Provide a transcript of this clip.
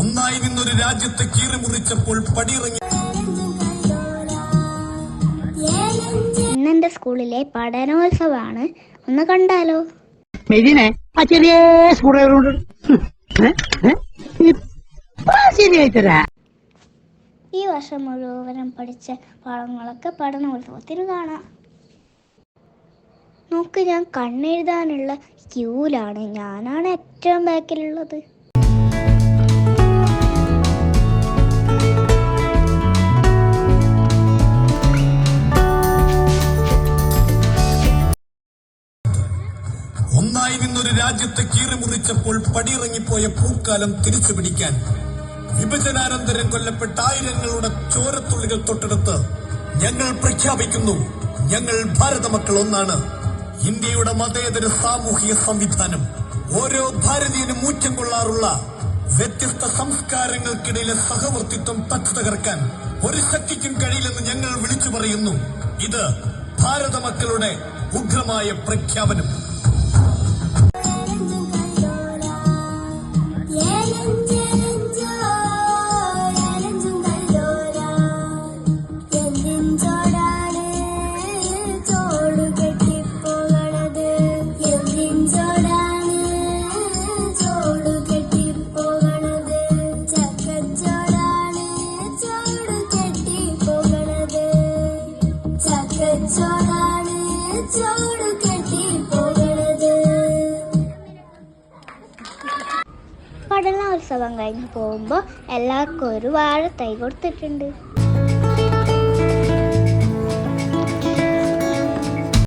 ഒന്നായി നിന്നൊരു രാജ്യത്തെ കീറിമുറിച്ചപ്പോൾ പടിയിറങ്ങി. ഇന്നെന്റെ സ്കൂളിലെ പഠനോത്സവമാണ്, ഒന്ന് കണ്ടാലോ? മെതിനെ ആ ചെറിയ സ്കൂളുകളുണ്ട് ശരിയായിത്തരാ. ഈ വർഷം മുഴുവനും പഠിച്ച പാഠങ്ങളൊക്കെ പഠനോത്സവത്തിന് കാണാം. നോക്ക്, ഞാൻ കണ്ണെഴുതാനുള്ള ക്യൂലാണ്. ഞാനാണ് ഏറ്റവും ബാക്കിലുള്ളത്. ഒന്നായി നിന്നൊരു രാജ്യത്തെ കീറിമുറിച്ചപ്പോൾ പടിയിറങ്ങിപ്പോയ പൂക്കാലം തിരിച്ചു പിടിക്കാൻ വിഭജനാനന്തരം കൊല്ലപ്പെട്ട ആയിരങ്ങളുടെ ചോരത്തുള്ളികൾ തൊട്ടടുത്ത് ഞങ്ങൾ പ്രഖ്യാപിക്കുന്നു, ഞങ്ങൾ ഭാരത മക്കൾ ഒന്നാണ്. ഇന്ത്യയുടെ മതേതര സാമൂഹിക സംവിധാനം ഓരോ ഭാരതീയനും ഊറ്റം കൊള്ളാറുള്ള വ്യത്യസ്ത സംസ്കാരങ്ങൾക്കിടയിലെ സഹവർത്തിത്വം തകർക്കാൻ ഒരു ശക്തിക്കും കഴിയില്ലെന്ന് ഞങ്ങൾ വിളിച്ചു പറയുന്നു. ഇത് ഭാരത മക്കളുടെ ഉഗ്രമായ പ്രഖ്യാപനം. പഠനോത്സവം കഴിഞ്ഞ് പോകുമ്പോൾ എല്ലാവർക്കും ഒരു വാഴത്തൈ കൊടുത്തിട്ടുണ്ട്.